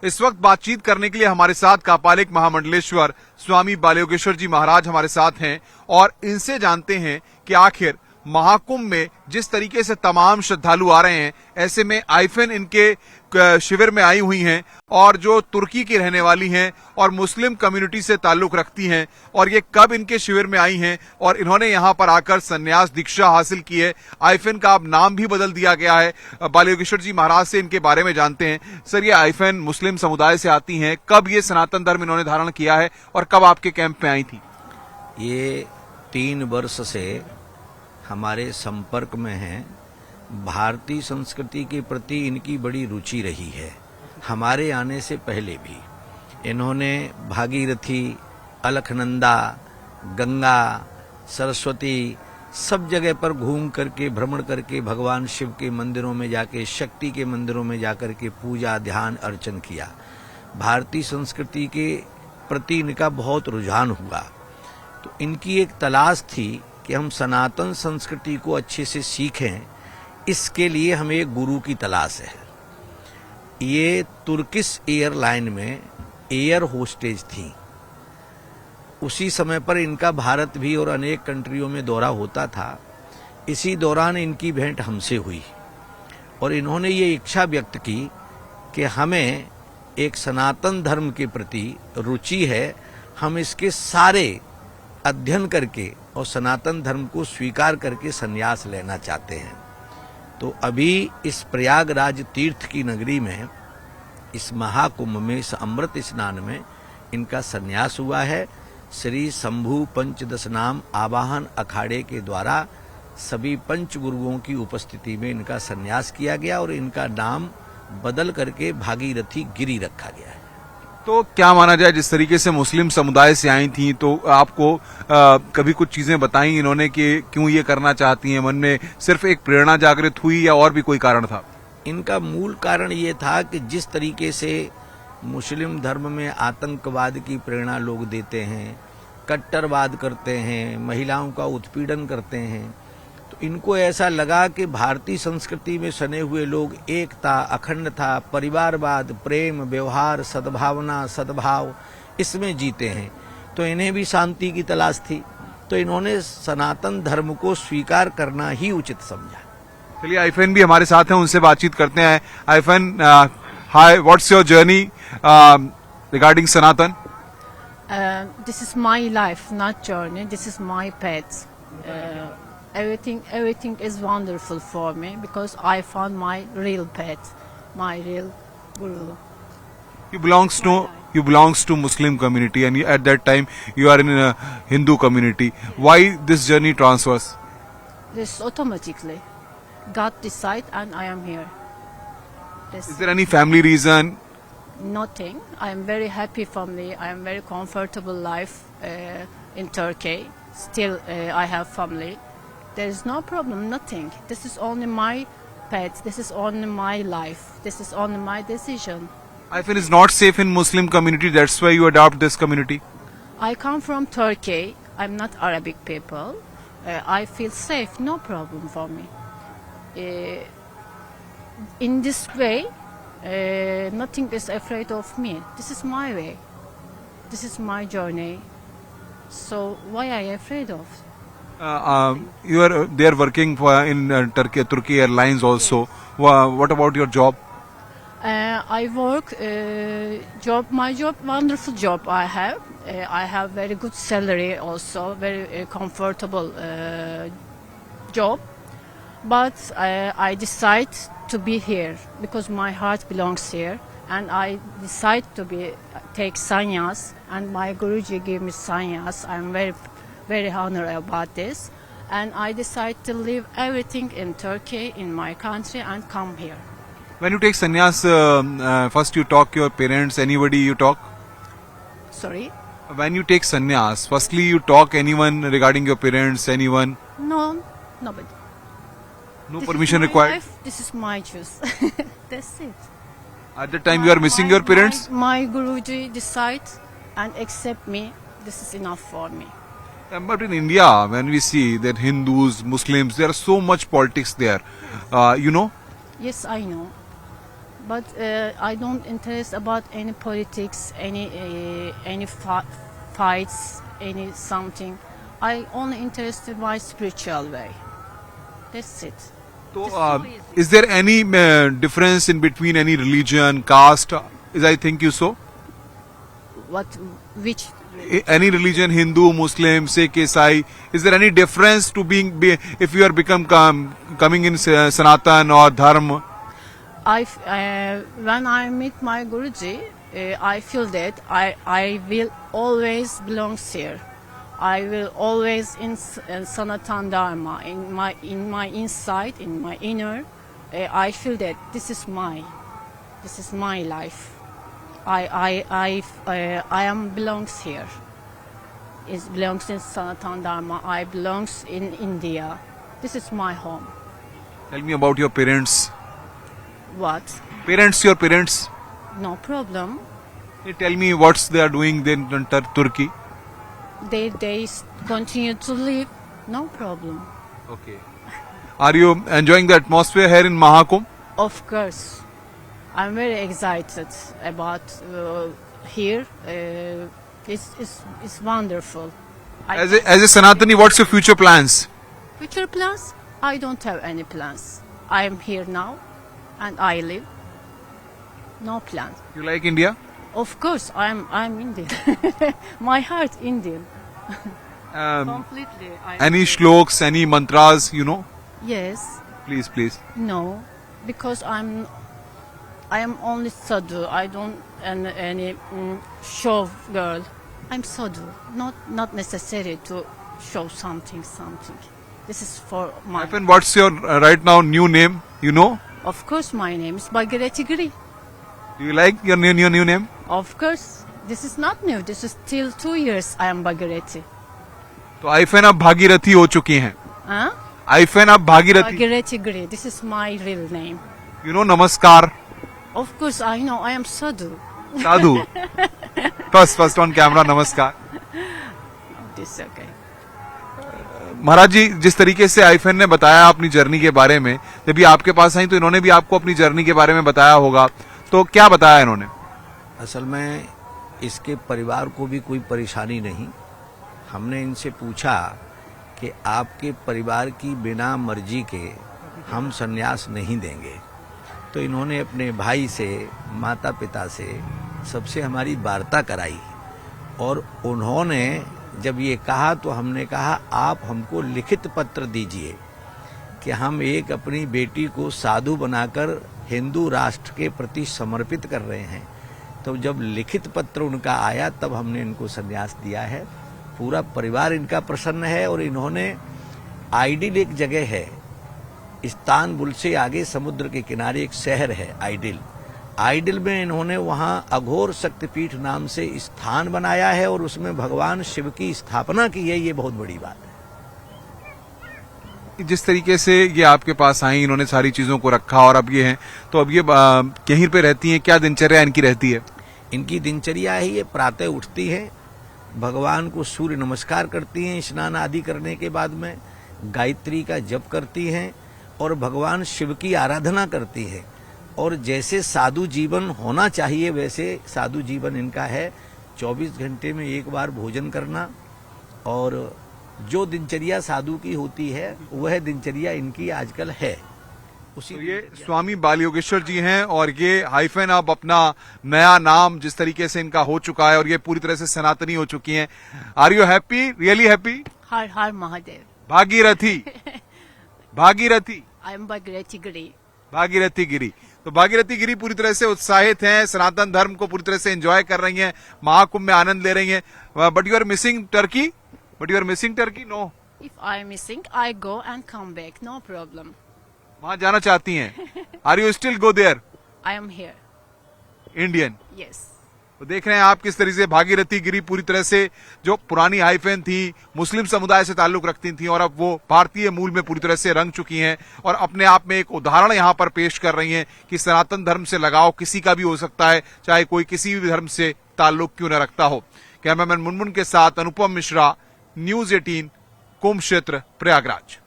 इस वक्त बातचीत करने के लिए हमारे साथ कापालिक महामंडलेश्वर स्वामी बालयोगेश्वर जी महाराज हमारे साथ हैं और इनसे जानते हैं कि आखिर महाकुंभ में जिस तरीके से तमाम श्रद्धालु आ रहे हैं, ऐसे में आइफेन इनके शिविर में आई हुई हैं और जो तुर्की की रहने वाली हैं और मुस्लिम कम्युनिटी से ताल्लुक रखती हैं, और ये कब इनके शिविर में आई हैं और इन्होंने यहां पर आकर संन्यास दीक्षा हासिल की है। आइफेन का अब नाम भी बदल दिया गया है। बालयोगेश्वर जी महाराज से इनके बारे में जानते हैं। सर, ये आइफेन मुस्लिम समुदाय से आती हैं, कब ये सनातन धर्म इन्होंने धारण किया है और कब आपके कैंप में आई थी? ये 3 वर्ष से हमारे संपर्क में हैं। भारतीय संस्कृति के प्रति इनकी बड़ी रुचि रही है। हमारे आने से पहले भी इन्होंने भागीरथी, अलखनंदा, गंगा, सरस्वती सब जगह पर घूम करके, भ्रमण करके भगवान शिव के मंदिरों में जाके, शक्ति के मंदिरों में जाकर के पूजा, ध्यान, अर्चन किया। भारतीय संस्कृति के प्रति इनका बहुत रुझान हुआ। तो इनकी एक तलाश थी कि हम सनातन संस्कृति को अच्छे से सीखें, इसके लिए हमें एक गुरु की तलाश है। ये तुर्किश एयरलाइन में एयर होस्टेज थी। उसी समय पर इनका भारत भी और अनेक कंट्रियों में दौरा होता था। इसी दौरान इनकी भेंट हमसे हुई और इन्होंने ये इच्छा व्यक्त की कि हमें एक सनातन धर्म के प्रति रुचि है, हम इसके सारे अध्ययन करके और सनातन धर्म को स्वीकार करके संन्यास लेना चाहते हैं। तो अभी इस प्रयागराज तीर्थ की नगरी में, इस महाकुंभ में, इस अमृत स्नान में इनका संन्यास हुआ है। श्री शंभु पंचदश नाम आवाहन अखाड़े के द्वारा सभी पंच गुरुओं की उपस्थिति में इनका संन्यास किया गया और इनका नाम बदल करके भागीरथी गिरी रखा गया है। तो क्या माना जाए, जिस तरीके से मुस्लिम समुदाय से आई थी, तो आपको कभी कुछ चीजें बताई इन्होंने कि क्यों ये करना चाहती हैं? मन में सिर्फ एक प्रेरणा जागृत हुई या और भी कोई कारण था? इनका मूल कारण ये था कि जिस तरीके से मुस्लिम धर्म में आतंकवाद की प्रेरणा लोग देते हैं, कट्टरवाद करते हैं, महिलाओं का उत्पीड़न करते हैं, तो इनको ऐसा लगा कि भारतीय संस्कृति में सने हुए लोग एकता, अखंडता, परिवारवाद, प्रेम, व्यवहार, सद्भावना, सद्भाव इसमें जीते हैं। तो इन्हें भी शांति की तलाश थी, तो इन्होंने सनातन धर्म को स्वीकार करना ही उचित समझा। चलिए, आइफेन भी हमारे साथ हैं, उनसे बातचीत करते हैं। आइफेन, hi, what's your journey regarding Sanatan? This is my life, not journey. This is my path. Everything is wonderful for me because I found my real path, my real guru. You belongs to Muslim community, and at that time you are in a Hindu community. Why this journey transfers? This automatically, God decide, and I am here. Is there any family reason? Nothing. I am very happy family. I am very comfortable life in Turkey. Still, I have family. There is no problem. Nothing. This is only my path. This is only my life. This is only my decision. I feel it's not safe in Muslim community. That's why you adopt this community. I come from Turkey. I'm not Arabic people. I feel safe. No problem for me. In this way. Nothing is afraid of me. This is my way. This is my journey. So why are you afraid of? You are there working for in Turkey Airlines also. What about your job? I work my job, wonderful job I have. I have very good salary also, very comfortable job. But I decide to be here because my heart belongs here, and I decide to take sannyas, and my Guruji gave me sannyas. I'm very honored about this, and I decide to leave everything in Turkey, in my country, and come here. When you take sannyas, first you talk your parents, anybody you talk? Sorry? When you take sannyas, firstly you talk anyone regarding your parents, anyone? No, nobody. No This permission is my required? life, this is my choice. That's it. At the time you are missing your parents? My Guruji decide and accept me. This is enough for me. But in India, when we see that Hindus, Muslims, there are so much politics there. You know? Yes, I know. but I don't interest about any politics, any fights, any something. I only interested in my spiritual way. That's it. So, It's so easy. is there any difference in between any religion, caste? Is I think you so? Which Any religion, Hindu, Muslim, Sikh, Isai, is there any difference to if you are coming in Sanatan or Dharma? When I meet my Guruji, I feel that I will always belong here. I will always in Sanatan Dharma, in my inside, in my inner. I feel that this is my life. I am belongs here. It belongs in Sanatan Dharma. I belongs in India. This is my home. Tell me about your parents. What? Your parents. No problem. They tell me what they are doing in Turkey. They continue to live. No problem. Okay. Are you enjoying the atmosphere here in Mahakumbh? Of course. I'm very excited about here. It's wonderful. As a Sanatani, what's your future plans? Future plans? I don't have any plans. I am here now, and I live. No plans. You like India? Of course, I'm Indian. My heart Indian. Completely. Any shloks, any mantras, you know? Yes. Please. No, because I am only sadhu. I don't any show girl. I'm sadhu. Not necessary to show something. This is for my. Hyphen, what's your right now new name? You know? Of course, my name is Bhagirathi Giri. Do you like your new name? Of course, this is not new. This is till 2 years I am Bhagirathi. तो आइफेन अब भागीरथी हो चुकी हैं. Huh? आइफेन अब Bhagirathi. Bhagirathi Giri. This is my real name. You know नमस्कार. Of course, I know. I am sadhu. Sadhu. First on camera नमस्कार. This okay. महाराज जी, जिस तरीके से आइफेन ने बताया अपनी जर्नी के बारे में, जब ये आपके पास आई तो इन्होंने भी आपको अपनी जर्नी के बारे में बताया होगा. तो क्या बताया इन्होंने? असल में इसके परिवार को भी कोई परेशानी नहीं. हमने इनसे पूछा कि आपके परिवार की बिना मर्जी के हम संन्यास नहीं देंगे. तो इन्होंने अपने भाई से, माता पिता से, सबसे हमारी वार्ता कराई. और उन्होंने जब ये कहा तो हमने कहा आप हमको लिखित पत्र दीजिए कि हम एक अपनी बेटी को साधु बनाकर हिंदू राष्ट्र के प्रति समर्पित कर रहे हैं. तो जब लिखित पत्र उनका आया तब हमने इनको संन्यास दिया है. पूरा परिवार इनका प्रसन्न है. और इन्होंने आइडिल एक जगह है, इस्तानबुल से आगे समुद्र के किनारे एक शहर है आइडिल में इन्होंने वहां अघोर शक्तिपीठ नाम से स्थान बनाया है और उसमें भगवान शिव की स्थापना की है. ये बहुत बड़ी बात है. जिस तरीके से ये आपके पास आई, इन्होंने सारी चीजों को रखा और अब ये हैं, तो अब ये कहीं पे रहती हैं? क्या दिनचर्या इनकी रहती है? इनकी दिनचर्या है, ये प्रातः उठती है, भगवान को सूर्य नमस्कार करती हैं, स्नान आदि करने के बाद में गायत्री का जप करती हैं और भगवान शिव की आराधना करती है. और जैसे साधु जीवन होना चाहिए वैसे साधु जीवन इनका है. 24 घंटे में एक बार भोजन करना और जो दिनचर्या साधु की होती है वह दिनचर्या इनकी आजकल है. तो ये स्वामी बाल योगेश्वर जी हैं और ये हाइफेन अब अपना नया नाम जिस तरीके से इनका हो चुका है और ये पूरी तरह से सनातनी हो चुकी हैं. Are you happy? Really happy? Har Har Mahadev. Bhagirathi. I am Bhagirathi Giri. Bhagirathi Giri. तो भागीरथी गिरी पूरी तरह से उत्साहित हैं, सनातन धर्म को पूरी तरह से एंजॉय कर रही हैं, महाकुंभ में आनंद ले रही हैं. But you are missing Turkey? No. If I am missing, I go and come back. No problem. वहां जाना चाहती हैं? Are you still go there? I am here. Indian. Yes. तो देख रहे हैं आप किस तरीके से भागीरथी गिरी पूरी तरह से जो पुरानी हाइफेन थी, मुस्लिम समुदाय से ताल्लुक रखती थी और अब वो भारतीय मूल में पूरी तरह से रंग चुकी हैं और अपने आप में एक उदाहरण यहाँ पर पेश कर रही हैं कि सनातन धर्म से लगाव किसी का भी हो सकता है, चाहे कोई किसी भी धर्म से ताल्लुक क्यों न रखता हो. कैमरामैन मुनमुन के साथ अनुपम मिश्रा, न्यूज 18, कुंभ क्षेत्र, प्रयागराज.